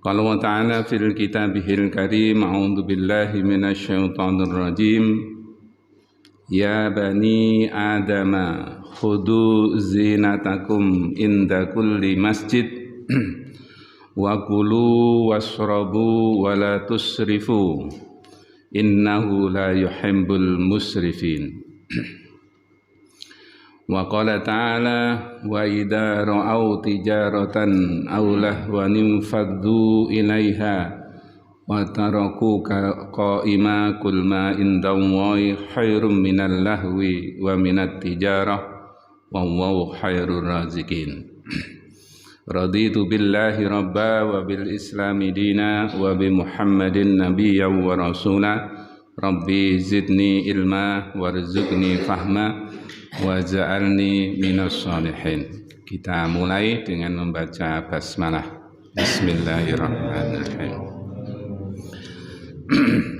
قال الله تعالى في كتابه الكريم أعوذ بالله من الشيطان الرجيم يا بني آدم خذوا زينتكم عند كل مسجد وكلوا واشربوا ولا تسرفوا إنه لا يحب المسرفين وقال تعالى وإذا رأوا تجارة أو لهوا انفضوا إليها وتركوك قائما قل ما عند الله خير من اللهو ومن التجارة والله خير الرازقين رضيت بالله ربا وبالإسلام دينا وبمحمد نبيا ورسولا ربي زدني علما وارزقني فهما waj'alni minas sholihin. Kita mulai dengan membaca basmalah. Bismillahirrahmanirrahim.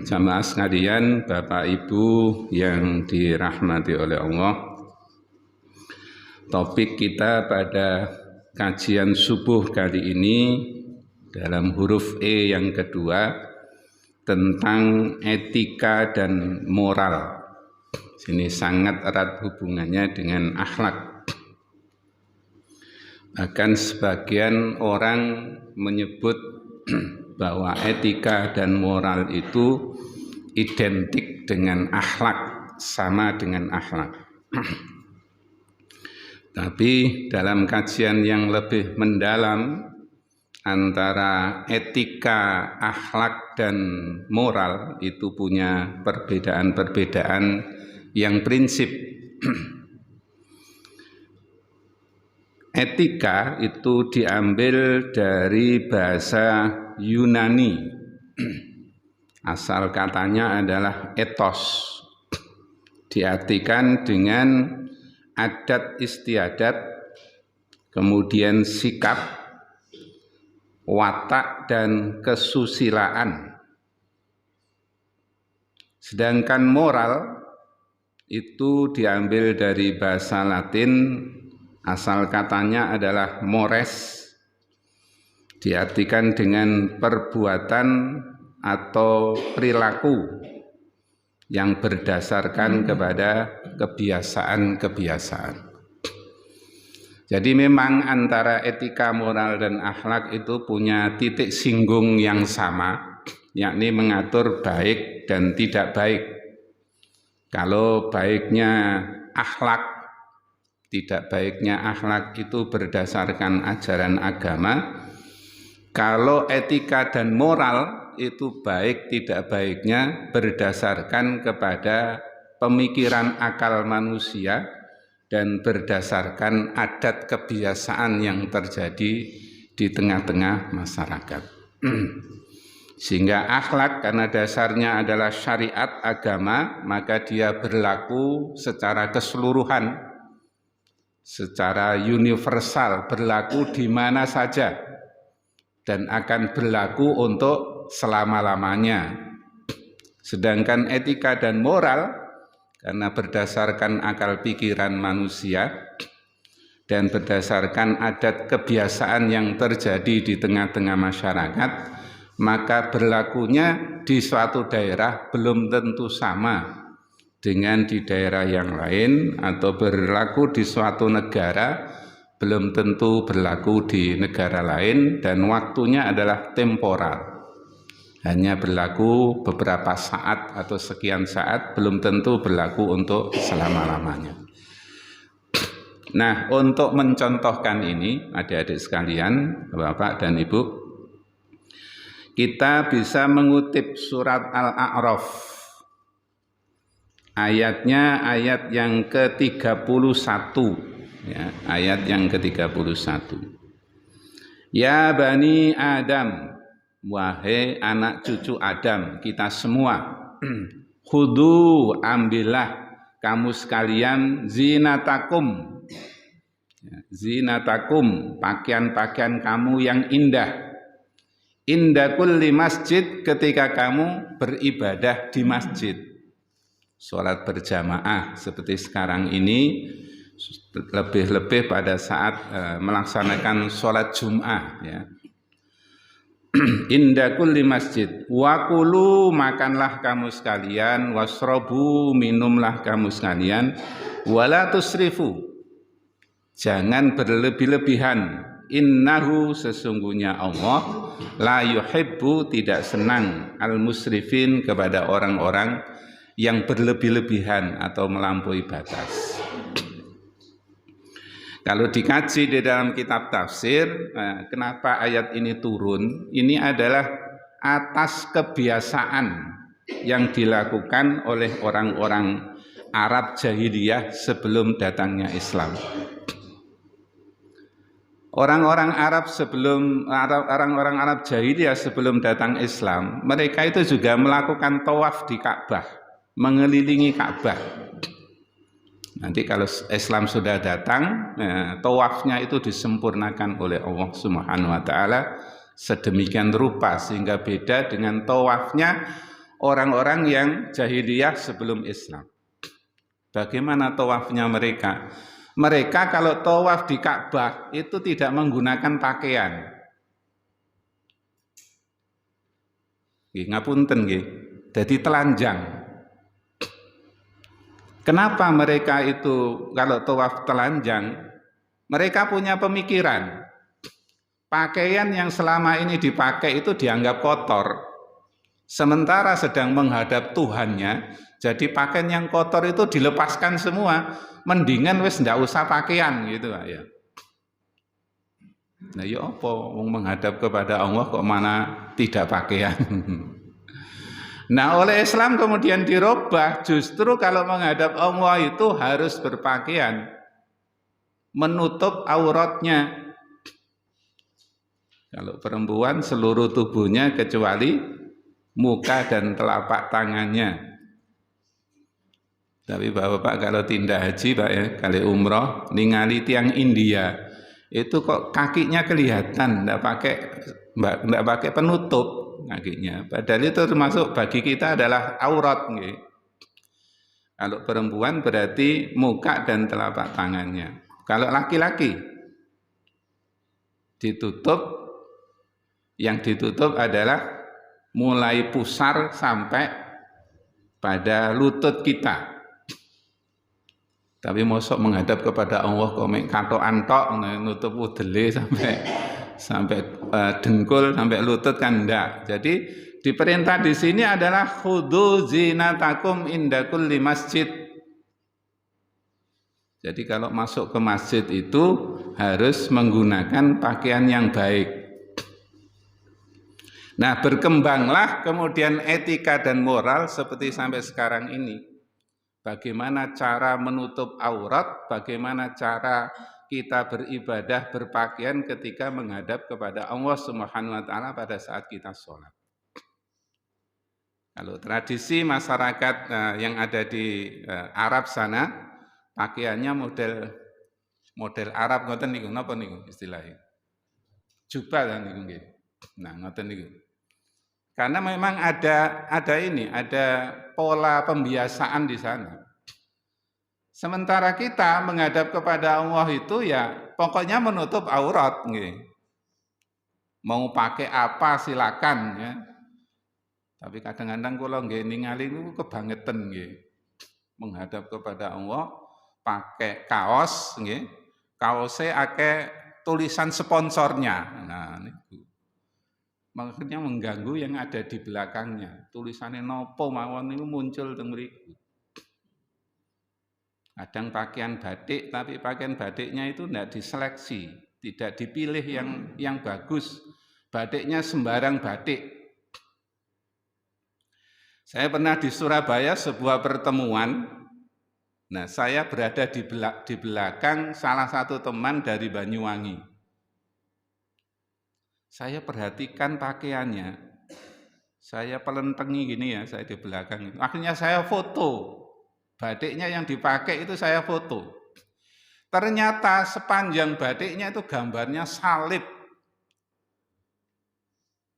Jamaah sekalian, Bapak Ibu yang dirahmati oleh Allah, topik kita pada kajian subuh kali ini dalam huruf E yang kedua tentang etika dan moral. Ini sangat erat hubungannya dengan akhlak. Bahkan sebagian orang menyebut bahwa etika dan moral itu identik dengan akhlak, sama dengan akhlak. Tapi dalam kajian yang lebih mendalam antara etika, akhlak, dan moral itu punya perbedaan-perbedaan yang prinsip. Etika itu diambil dari bahasa Yunani. Asal katanya adalah ethos. Diartikan dengan adat istiadat, kemudian sikap, watak, dan kesusilaan. Sedangkan moral itu diambil dari bahasa Latin, asal katanya adalah mores, diartikan dengan perbuatan atau perilaku yang berdasarkan kepada kebiasaan-kebiasaan. Jadi memang antara etika, moral, dan akhlak itu punya titik singgung yang sama, yakni mengatur baik dan tidak baik. Kalau baiknya akhlak, tidak baiknya akhlak itu berdasarkan ajaran agama. Kalau etika dan moral itu baik tidak baiknya berdasarkan kepada pemikiran akal manusia dan berdasarkan adat kebiasaan yang terjadi di tengah-tengah masyarakat. Sehingga akhlak karena dasarnya adalah syariat agama, maka dia berlaku secara keseluruhan, secara universal, berlaku di mana saja dan akan berlaku untuk selama-lamanya. Sedangkan etika dan moral karena berdasarkan akal pikiran manusia dan berdasarkan adat kebiasaan yang terjadi di tengah-tengah masyarakat, maka berlakunya di suatu daerah belum tentu sama dengan di daerah yang lain, atau berlaku di suatu negara belum tentu berlaku di negara lain, dan waktunya adalah temporal. Hanya berlaku beberapa saat atau sekian saat, belum tentu berlaku untuk selama-lamanya. Nah, untuk mencontohkan ini, adik-adik sekalian, Bapak dan Ibu, kita bisa mengutip surat Al-A'raf. Ayatnya ayat yang ke-31. Ya, ayat yang ke-31. Ya Bani Adam, wahai anak cucu Adam, kita semua. Khudu, ambillah kamu sekalian zinatakum. Zinatakum, pakaian-pakaian kamu yang indah. Inda kulli masjid, ketika kamu beribadah di masjid. Sholat berjamaah seperti sekarang ini, lebih-lebih pada saat melaksanakan sholat Jum'ah, ya. inda kulli masjid wa kulu makanlah kamu sekalian wasrobu minumlah kamu sekalian wala tusrifu jangan berlebih-lebihan innahu sesungguhnya Allah la yuhibbu tidak senang al musrifin kepada orang-orang yang berlebih-lebihan atau melampaui batas. Kalau dikaji di dalam kitab tafsir, kenapa ayat ini turun? Ini adalah atas kebiasaan yang dilakukan oleh orang-orang Arab jahiliyah sebelum datangnya Islam. Orang-orang Arab jahiliyah sebelum datang Islam, mereka itu juga melakukan tawaf di Ka'bah, mengelilingi Ka'bah. Nanti kalau Islam sudah datang, tawafnya itu disempurnakan oleh Allah Subhanahu wa taala sedemikian rupa sehingga beda dengan tawafnya orang-orang yang jahiliyah sebelum Islam. Bagaimana tawafnya mereka? Mereka kalau tawaf di Ka'bah itu tidak menggunakan pakaian. Ngapunten nggih. Jadi telanjang. Kenapa mereka itu kalau tawaf telanjang? Mereka punya pemikiran. Pakaian yang selama ini dipakai itu dianggap kotor. Sementara sedang menghadap Tuhannya, jadi pakaian yang kotor itu dilepaskan semua. Mendingan wis ndak usah pakaian gitu Pak ya. Nah ya apa wong menghadap kepada Allah kok mana tidak pakaian. Nah oleh Islam kemudian dirubah, justru kalau menghadap Allah itu harus berpakaian, menutup auratnya. Kalau perempuan seluruh tubuhnya kecuali muka dan telapak tangannya. Tapi bapak-bapak kalau tindak haji Pak ya, kali umroh, ningali tiang India, itu kok kakinya kelihatan, enggak pakai penutup kakinya. Padahal itu termasuk bagi kita adalah aurat. Gitu. Kalau perempuan berarti muka dan telapak tangannya. Kalau laki-laki ditutup, yang ditutup adalah mulai pusar sampai pada lutut kita. Tapi mosok menghadap kepada Allah kok mek katokan tok nutup udele sampai dengkul sampai lutut kan enggak. Jadi diperintah di sini adalah khudzu zinatakum inda kulli masjid. Jadi kalau masuk ke masjid itu harus menggunakan pakaian yang baik. Nah, berkembanglah kemudian etika dan moral seperti sampai sekarang ini. Bagaimana cara menutup aurat, bagaimana cara kita beribadah, berpakaian ketika menghadap kepada Allah Subhanahu wa taala pada saat kita sholat. Kalau tradisi masyarakat yang ada di Arab sana, pakaiannya model Arab ngoten niku, napa niku istilahnya? Jubah kan niku nggih. Nah, ngoten niku. Karena memang ada pola pembiasaan di sana. Sementara kita menghadap kepada Allah itu ya pokoknya menutup aurat. Gitu. Mau pakai apa silakan ya. Tapi kadang-kadang kalau nggih ningali niku kebangetan nggih. Menghadap kepada Allah pakai kaos nggih. Kaosnya akeh tulisan sponsornya. Nah niku. Makanya mengganggu yang ada di belakangnya. Tulisannya nopo mawon niku muncul teng mriku. Kadang pakaian batik, tapi pakaian batiknya itu tidak diseleksi, tidak dipilih yang bagus. Batiknya sembarang batik. Saya pernah di Surabaya sebuah pertemuan. Nah, saya berada di belakang salah satu teman dari Banyuwangi. Saya perhatikan pakaiannya. Saya pelentengi gini ya, saya di belakang itu. Akhirnya saya foto. Batiknya yang dipakai itu saya foto. Ternyata sepanjang batiknya itu gambarnya salib.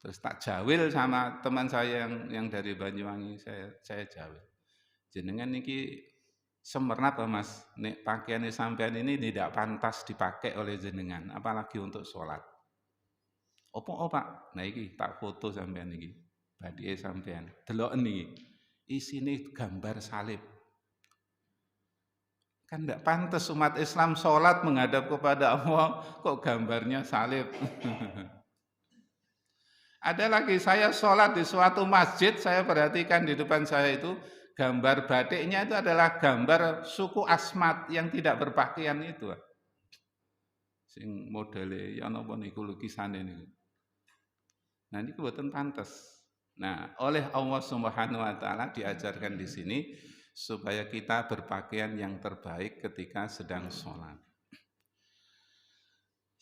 Terus tak jawil sama teman saya yang dari Banyuwangi, saya jawil. Jenengan niki semerap Mas, nek pakaian sampean ini tidak pantas dipakai oleh jenengan, apalagi untuk sholat. Opo oh, Pak? Nah iki tak foto sampean iki. Badhe sampean. Deloken iki. Isine gambar salib. Kan tidak pantas umat Islam sholat menghadap kepada Allah kok gambarnya salib. Ada lagi saya sholat di suatu masjid, saya perhatikan di depan saya itu gambar batiknya itu adalah gambar suku Asmat yang tidak berpakaian itu. Sing modele ya napa niku lukisane niku. Nah ini mboten pantes. Nah, oleh Allah Subhanahu wa taala diajarkan di sini supaya kita berpakaian yang terbaik ketika sedang sholat.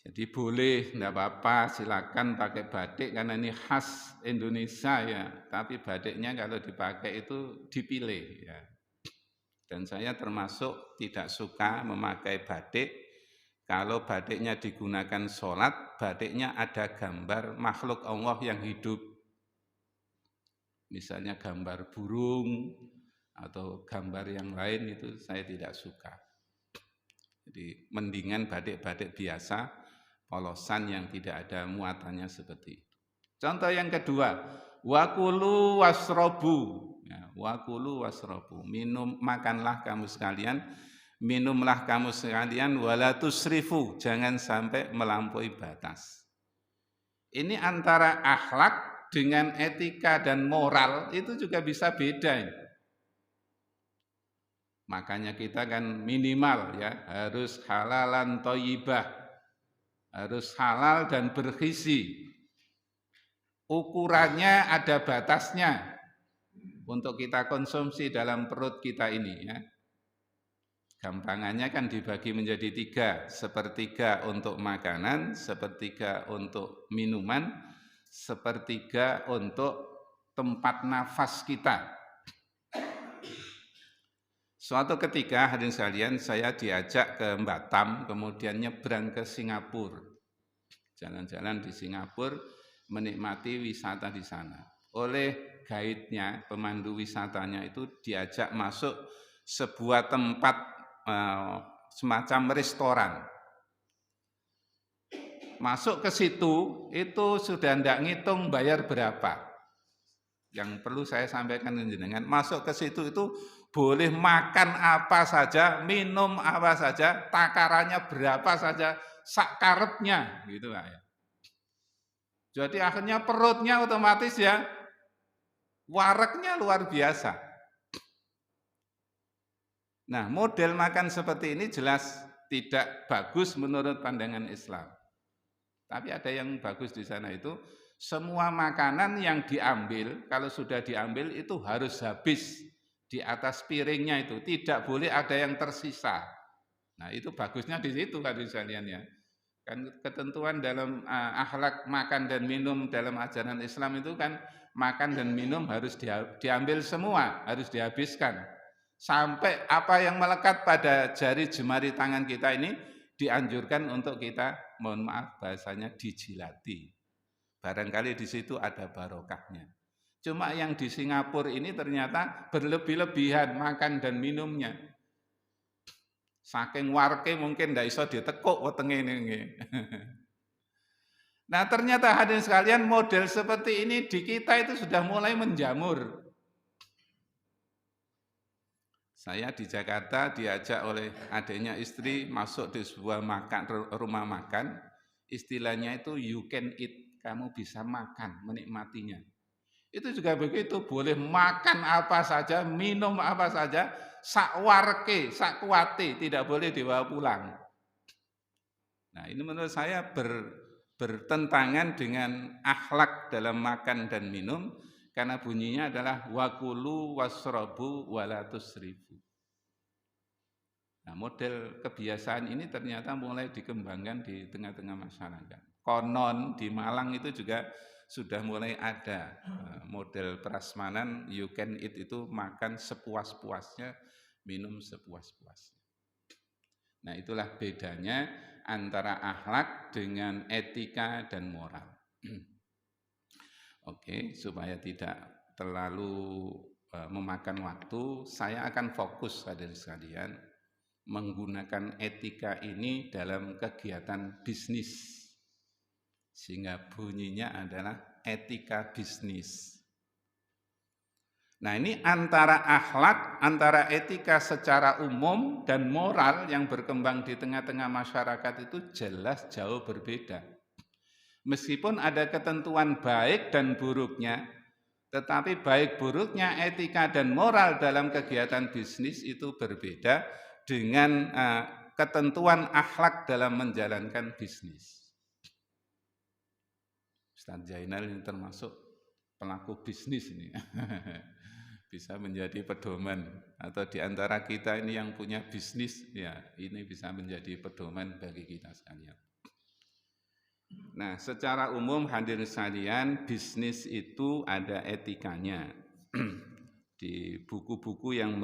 Jadi boleh, enggak apa-apa, silakan pakai batik karena ini khas Indonesia ya. Tapi batiknya kalau dipakai itu dipilih ya. Dan saya termasuk tidak suka memakai batik kalau batiknya digunakan sholat, batiknya ada gambar makhluk Allah yang hidup. Misalnya gambar burung atau gambar yang lain itu saya tidak suka. Jadi mendingan batik-batik biasa, polosan yang tidak ada muatannya seperti itu. Contoh yang kedua, wakulu wasrobu. Ya, wakulu wasrobu. Minum, makanlah kamu sekalian, minumlah kamu sekalian, wala tusrifu, jangan sampai melampaui batas. Ini antara akhlak dengan etika dan moral itu juga bisa beda. Makanya kita kan minimal ya harus halalan thayyibah, harus halal dan bergizi. Ukurannya ada batasnya untuk kita konsumsi dalam perut kita ini ya. Gampangannya kan dibagi menjadi 3, sepertiga untuk makanan, sepertiga untuk minuman, sepertiga untuk tempat nafas kita. Suatu ketika hadirin sekalian saya diajak ke Batam, kemudian nyebrang ke Singapura. Jalan-jalan di Singapura menikmati wisata di sana. Oleh guide-nya, pemandu wisatanya itu diajak masuk sebuah tempat semacam restoran. Masuk ke situ itu sudah tidak ngitung bayar berapa. Yang perlu saya sampaikan dengan masuk ke situ itu boleh makan apa saja, minum apa saja, takarannya berapa saja, sakarepnya gitu lah ya. Jadi akhirnya perutnya otomatis ya wareknya luar biasa. Nah, model makan seperti ini jelas tidak bagus menurut pandangan Islam. Tapi ada yang bagus di sana itu, semua makanan yang diambil, kalau sudah diambil itu harus habis di atas piringnya itu, tidak boleh ada yang tersisa. Nah, itu bagusnya di situ hadirin sekalian ya. Kan ketentuan dalam akhlak makan dan minum dalam ajaran Islam itu kan makan dan minum harus diambil semua, harus dihabiskan. Sampai apa yang melekat pada jari jemari tangan kita ini dianjurkan untuk kita, mohon maaf bahasanya, dijilati. Barangkali di situ ada barokahnya. Cuma yang di Singapura ini ternyata berlebih-lebihan makan dan minumnya. Saking warke mungkin tidak iso ditekuk wetenge ini. Nah ternyata hadirin sekalian model seperti ini di kita itu sudah mulai menjamur. Saya di Jakarta diajak oleh adiknya istri masuk di sebuah rumah makan, istilahnya itu you can eat, kamu bisa makan, menikmatinya. Itu juga begitu, boleh makan apa saja, minum apa saja, sakwarke, sakwate, tidak boleh dibawa pulang. Nah ini menurut saya bertentangan dengan akhlak dalam makan dan minum, karena bunyinya adalah wakulu wasrobu wala tusrifu. Nah, model kebiasaan ini ternyata mulai dikembangkan di tengah-tengah masyarakat. Konon di Malang itu juga sudah mulai ada model prasmanan you can eat itu makan sepuas-puasnya, minum sepuas-puasnya. Nah, itulah bedanya antara akhlak dengan etika dan moral. Oke, supaya tidak terlalu memakan waktu, saya akan fokus hadirin sekalian menggunakan etika ini dalam kegiatan bisnis. Sehingga bunyinya adalah etika bisnis. Nah, ini antara akhlak, antara etika secara umum dan moral yang berkembang di tengah-tengah masyarakat itu jelas jauh berbeda. Meskipun ada ketentuan baik dan buruknya, tetapi baik buruknya etika dan moral dalam kegiatan bisnis itu berbeda dengan ketentuan akhlak dalam menjalankan bisnis. Ustaz Zainal ini termasuk pelaku bisnis ini. Bisa menjadi pedoman, atau di antara kita ini yang punya bisnis, ya ini bisa menjadi pedoman bagi kita sekalian. Nah, secara umum hadirin sekalian, bisnis itu ada etikanya. Di buku-buku yang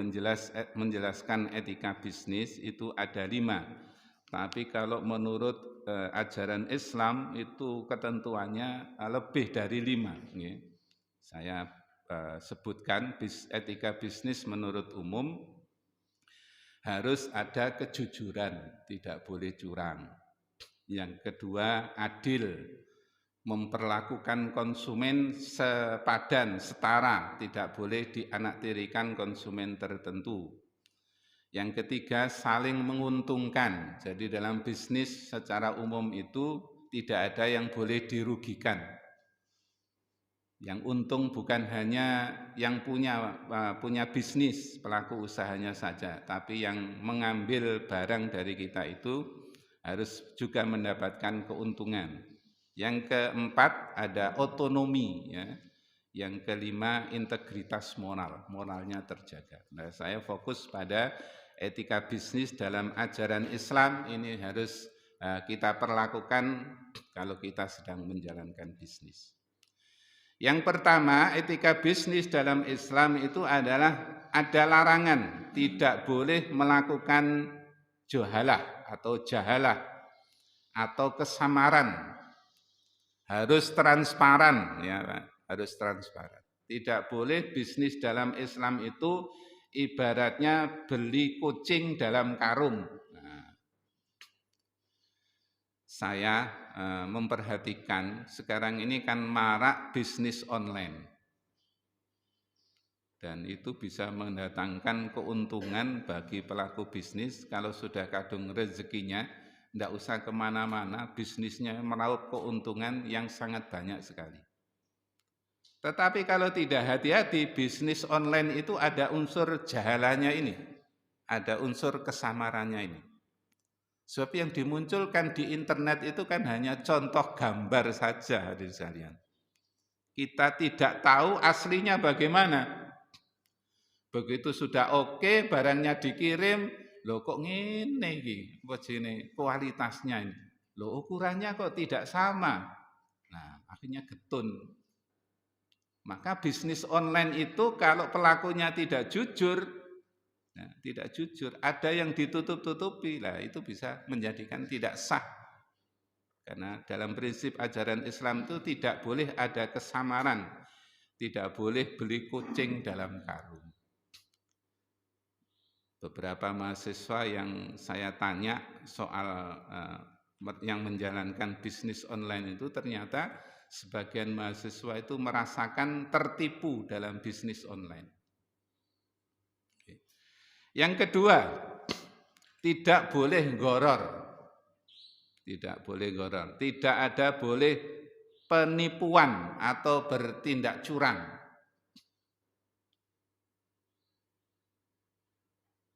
menjelaskan etika bisnis itu ada 5. Tapi kalau menurut ajaran Islam itu ketentuannya lebih dari 5. Saya sebutkan etika bisnis menurut umum harus ada kejujuran, tidak boleh curang. Yang kedua, adil, memperlakukan konsumen sepadan, setara, tidak boleh dianaktirikan konsumen tertentu. Yang ketiga, saling menguntungkan. Jadi dalam bisnis secara umum itu tidak ada yang boleh dirugikan. Yang untung bukan hanya yang punya bisnis, pelaku usahanya saja, tapi yang mengambil barang dari kita itu harus juga mendapatkan keuntungan. Yang keempat ada otonomi, ya. Yang kelima integritas moral, moralnya terjaga. Nah, saya fokus pada etika bisnis dalam ajaran Islam ini harus kita perlakukan kalau kita sedang menjalankan bisnis. Yang pertama, etika bisnis dalam Islam itu adalah ada larangan, tidak boleh melakukan johalah atau jahalah atau kesamaran. Harus transparan, ya Pak, harus transparan. Tidak boleh bisnis dalam Islam itu ibaratnya beli kucing dalam karung. Saya memperhatikan sekarang ini kan marak bisnis online. Dan itu bisa mendatangkan keuntungan bagi pelaku bisnis kalau sudah kadung rezekinya, tidak usah kemana-mana, bisnisnya meraup keuntungan yang sangat banyak sekali. Tetapi kalau tidak hati-hati, bisnis online itu ada unsur jahalanya ini, ada unsur kesamarannya ini. Sebab yang dimunculkan di internet itu kan hanya contoh gambar saja, hadirin sekalian. Kita tidak tahu aslinya bagaimana. Begitu sudah oke, barangnya dikirim, loh kok ngene iki, kualitasnya ini. Loh ukurannya kok tidak sama. Nah, akhirnya getun. Maka bisnis online itu kalau pelakunya tidak jujur, nah, tidak jujur, ada yang ditutup-tutupi, lah itu bisa menjadikan tidak sah. Karena dalam prinsip ajaran Islam itu tidak boleh ada kesamaran, tidak boleh beli kucing dalam karung. Beberapa mahasiswa yang saya tanya soal yang menjalankan bisnis online itu ternyata sebagian mahasiswa itu merasakan tertipu dalam bisnis online. Yang kedua, tidak boleh goror. Tidak boleh goror. Tidak ada boleh penipuan atau bertindak curang.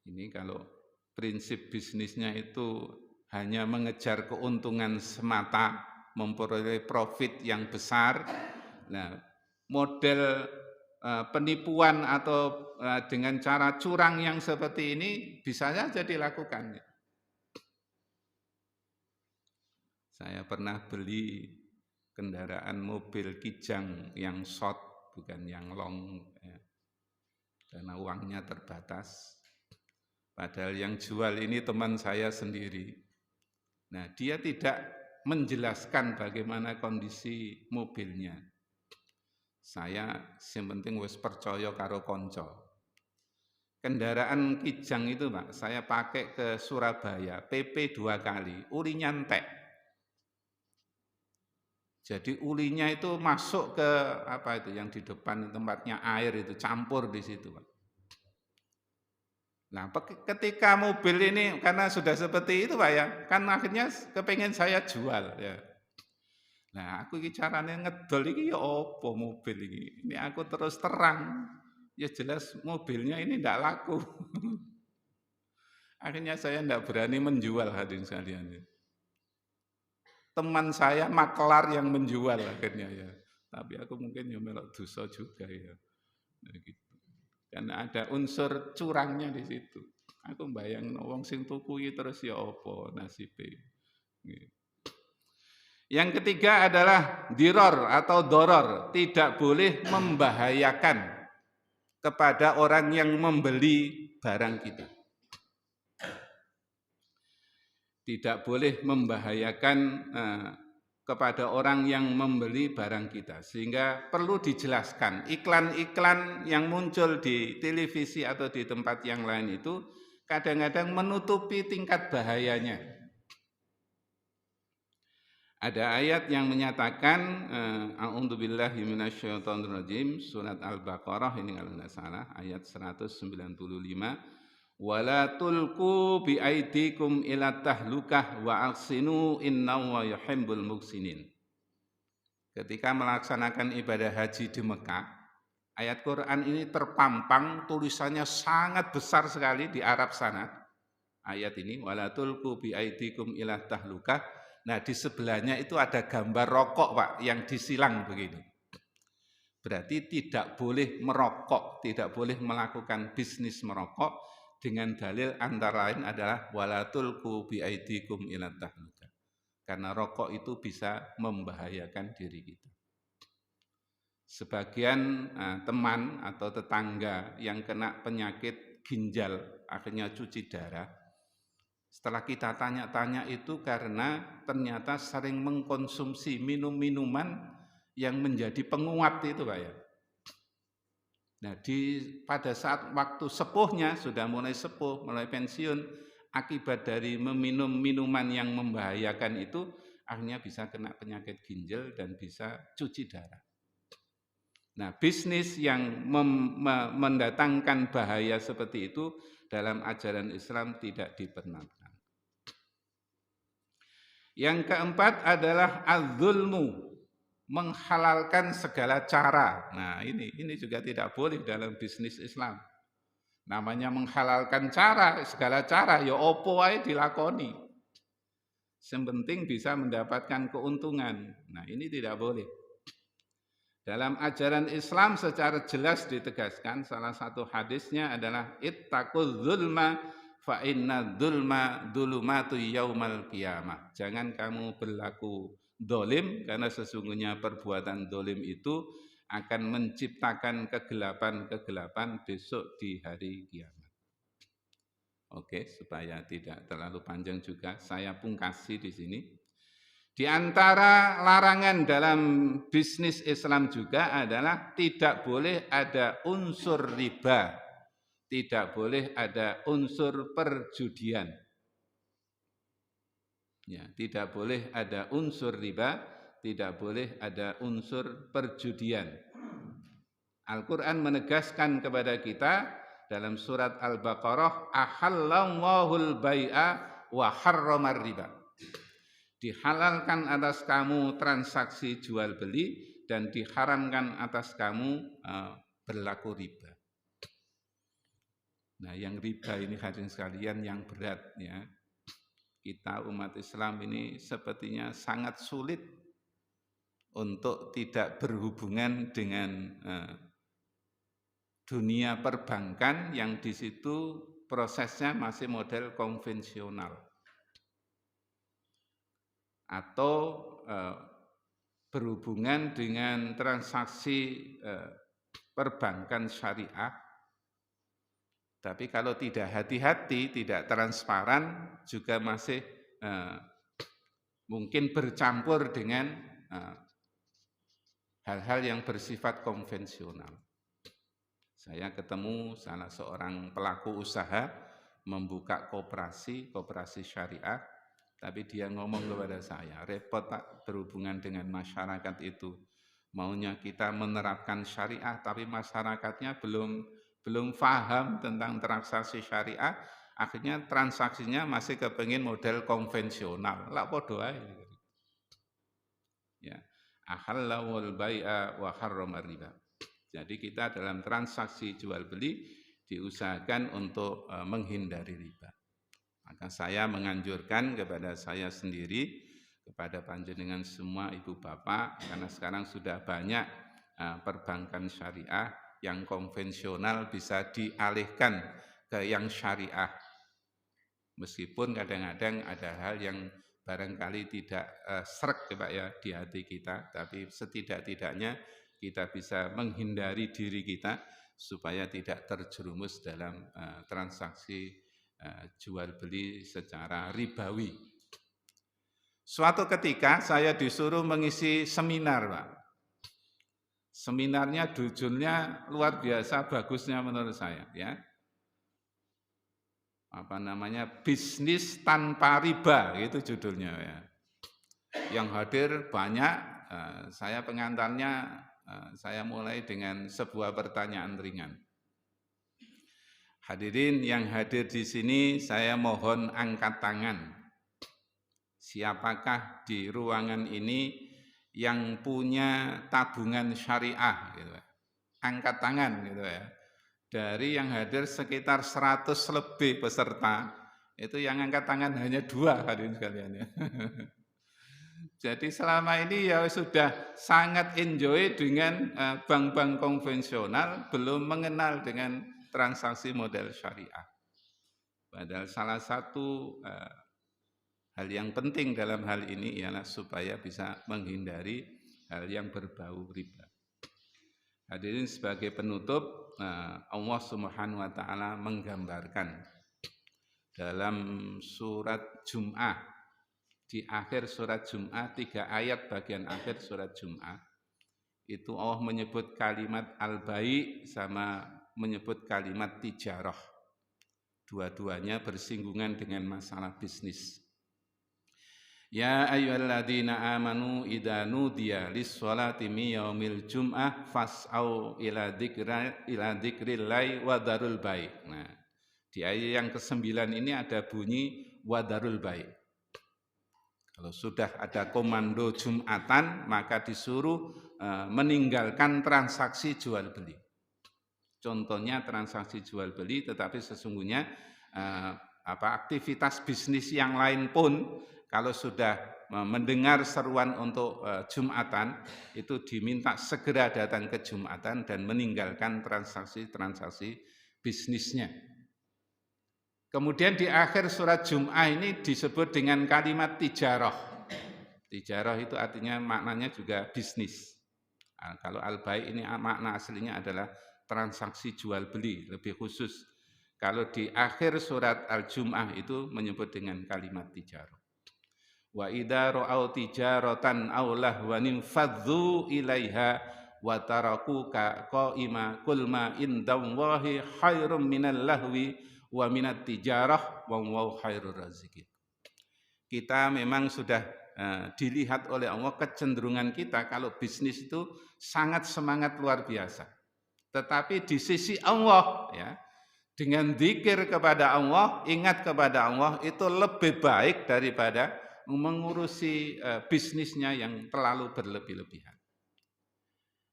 Ini kalau prinsip bisnisnya itu hanya mengejar keuntungan semata, memperoleh profit yang besar. Nah, model penipuan atau dengan cara curang yang seperti ini bisa saja dilakukan. Saya pernah beli kendaraan mobil Kijang yang short, bukan yang long, ya, karena uangnya terbatas. Padahal yang jual ini teman saya sendiri. Nah, dia tidak menjelaskan bagaimana kondisi mobilnya. Saya yang penting wis percaya karo konco. Kendaraan Kijang itu Pak, saya pakai ke Surabaya, PP 2 kali, uri nyantek. Jadi ulinya itu masuk ke apa itu yang di depan tempatnya air itu campur di situ, Pak. Nah, ketika mobil ini karena sudah seperti itu, Pak ya, kan akhirnya kepengen saya jual ya. Nah, aku iki carane ngedol iki ya apa mobil iki. Ini aku terus terang, ya jelas mobilnya ini ndak laku. Akhirnya saya ndak berani menjual hadirin sekalian. Teman saya maklar yang menjual akhirnya ya. Tapi aku mungkin ya melok dosa juga ya. Nah, gitu. Karena ada unsur curangnya di situ. Aku bayang wong sing tuku terus ya apa nasibe. Yang ketiga adalah diror atau doror, tidak boleh membahayakan kepada orang yang membeli barang kita. Tidak boleh membahayakan kepada orang yang membeli barang kita. Sehingga perlu dijelaskan, iklan-iklan yang muncul di televisi atau di tempat yang lain itu kadang-kadang menutupi tingkat bahayanya. Ada ayat yang menyatakan a'udzubillahi minasyaitonirrajim, surat Al-Baqarah ini kalau tidak salah, ayat 195, wala tulqu biaidikum ila tahlukah wa ahsinu innallaha yuhibbul muhsinin. Ketika melaksanakan ibadah haji di Mekah, ayat Quran ini terpampang, tulisannya sangat besar sekali di Arab sana. Ayat ini wala tulqu biaidikum ila tahlukah. Nah, di sebelahnya itu ada gambar rokok, Pak, yang disilang begini. Berarti tidak boleh merokok, tidak boleh melakukan bisnis merokok dengan dalil antara lain adalah wala tulqu biaidikum ila tahlukah. Karena rokok itu bisa membahayakan diri kita. Sebagian teman atau tetangga yang kena penyakit ginjal akhirnya cuci darah. Setelah kita tanya-tanya itu karena ternyata sering mengkonsumsi minum-minuman yang menjadi penguat itu, Pak ya. Nah, pada saat waktu sepuhnya, sudah mulai sepuh, mulai pensiun, akibat dari meminum minuman yang membahayakan itu, akhirnya bisa kena penyakit ginjal dan bisa cuci darah. Nah, bisnis yang mendatangkan bahaya seperti itu dalam ajaran Islam tidak diperkenankan. Yang keempat adalah az-zulmu, menghalalkan segala cara. Nah, ini juga tidak boleh dalam bisnis Islam. Namanya menghalalkan cara, segala cara ya opo wae dilakoni. Sepenting bisa mendapatkan keuntungan. Nah, ini tidak boleh. Dalam ajaran Islam secara jelas ditegaskan, salah satu hadisnya adalah ittaqul zulma fa inna dzulma dzulumatu yaumal qiyamah. Jangan kamu berlaku dolim, karena sesungguhnya perbuatan dolim itu akan menciptakan kegelapan-kegelapan besok di hari kiamat. Oke, supaya tidak terlalu panjang juga, saya pungkasi di sini. Di antara larangan dalam bisnis Islam juga adalah tidak boleh ada unsur riba, tidak boleh ada unsur perjudian. Ya, tidak boleh ada unsur riba, tidak boleh ada unsur perjudian. Al-Quran menegaskan kepada kita dalam surat Al-Baqarah, ahallallahul bai'a wa harramar riba. Dihalalkan atas kamu transaksi jual beli dan diharamkan atas kamu berlaku riba. Nah, yang riba ini hadirin sekalian yang berat ya. Kita umat Islam ini sepertinya sangat sulit untuk tidak berhubungan dengan dunia perbankan yang di situ prosesnya masih model konvensional. Atau berhubungan dengan transaksi perbankan syariah, tapi kalau tidak hati-hati, tidak transparan, juga masih mungkin bercampur dengan hal-hal yang bersifat konvensional. Saya ketemu salah seorang pelaku usaha membuka koperasi syariah. Tapi dia ngomong kepada saya, repot Pak berhubungan dengan masyarakat itu. Maunya kita menerapkan syariah, tapi masyarakatnya belum paham tentang transaksi syariah, akhirnya transaksinya masih kepengin model konvensional. Lah podo ae. Ya. Ahalla wal bai'a wa harrama riba. Jadi kita dalam transaksi jual beli diusahakan untuk menghindari riba. Maka saya menganjurkan kepada saya sendiri, kepada panjenengan semua ibu bapak, karena sekarang sudah banyak perbankan syariah yang konvensional bisa dialihkan ke yang syariah. Meskipun kadang-kadang ada hal yang barangkali tidak sreg Pak ya di hati kita, tapi setidak-tidaknya kita bisa menghindari diri kita supaya tidak terjerumus dalam transaksi jual beli secara ribawi. Suatu ketika saya disuruh mengisi seminar, Pak. Seminarnya judulnya luar biasa bagusnya menurut saya, ya. Apa namanya? Bisnis tanpa riba, itu judulnya ya. Yang hadir banyak, saya pengantarnya saya mulai dengan sebuah pertanyaan ringan. Hadirin yang hadir di sini, saya mohon angkat tangan. Siapakah di ruangan ini yang punya tabungan syariah? Gitu. Angkat tangan, gitu ya. Dari yang hadir sekitar 100 lebih peserta, itu yang angkat tangan hanya 2 hadirin sekalian ya. Jadi selama ini ya sudah sangat enjoy dengan bank-bank konvensional, belum mengenal dengan transaksi model syariah. Padahal salah satu hal yang penting dalam hal ini ialah supaya bisa menghindari hal yang berbau riba. Hadirin sebagai penutup, Allah Subhanahu wa taala menggambarkan dalam surat Jum'ah, di akhir surat Jum'ah, 3 ayat bagian akhir surat Jum'ah, itu Allah menyebut kalimat al-bai' sama menyebut kalimat tijarah. Dua-duanya bersinggungan dengan masalah bisnis. Ya ayyuhalladzina amanu idza nudiya lis-sholati min yaumil jum'ah fas'au ila dzikrillahi wa darul bai'. Nah, di ayat yang ke-9 ini ada bunyi wa darul bai'. Kalau sudah ada komando Jumatan, maka disuruh meninggalkan transaksi jual beli. Contohnya transaksi jual beli, tetapi sesungguhnya aktivitas bisnis yang lain pun kalau sudah mendengar seruan untuk Jumatan, itu diminta segera datang ke Jumatan dan meninggalkan transaksi-transaksi bisnisnya. Kemudian di akhir surat Jum'ah ini disebut dengan kalimat tijarah. Tijarah itu artinya maknanya juga bisnis. Nah, kalau al-bai' ini makna aslinya adalah transaksi jual beli, lebih khusus. Kalau di akhir surat Al-Jum'ah itu menyebut dengan kalimat tijarah. Wa idza ra'au tijaratan aw lahwan fadzu ilaiha wa tarakuka qa'ima qul ma indallahi khairum minal lahwi wa minat tijarah wa huwa khairur raziqin. Kita memang sudah dilihat oleh Allah kecenderungan kita kalau bisnis itu sangat semangat luar biasa. Tetapi di sisi Allah ya, dengan zikir kepada Allah, ingat kepada Allah itu lebih baik daripada mengurusi bisnisnya yang terlalu berlebih-lebihan.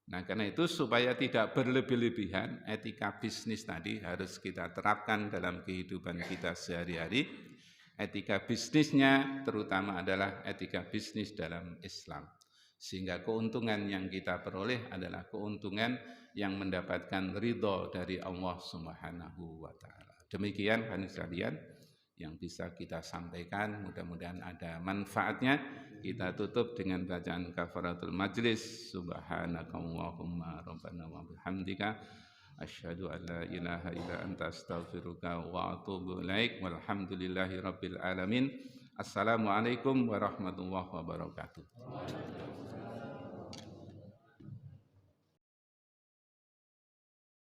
Nah, karena itu supaya tidak berlebih-lebihan, etika bisnis tadi harus kita terapkan dalam kehidupan kita sehari-hari. Etika bisnisnya terutama adalah etika bisnis dalam Islam. Sehingga keuntungan yang kita peroleh adalah keuntungan yang mendapatkan ridho dari Allah Subhanahu wa taala. Demikian hadirin sekalian yang bisa kita sampaikan, mudah-mudahan ada manfaatnya. Kita tutup dengan bacaan kafaratul majlis. Subhanakallahumma rabbana wa bihamdika asyhadu an la ilaha illa anta astaghfiruka wa atubu ilaik. Walhamdulillahi rabbil alamin. Assalamualaikum warahmatullahi wabarakatuh.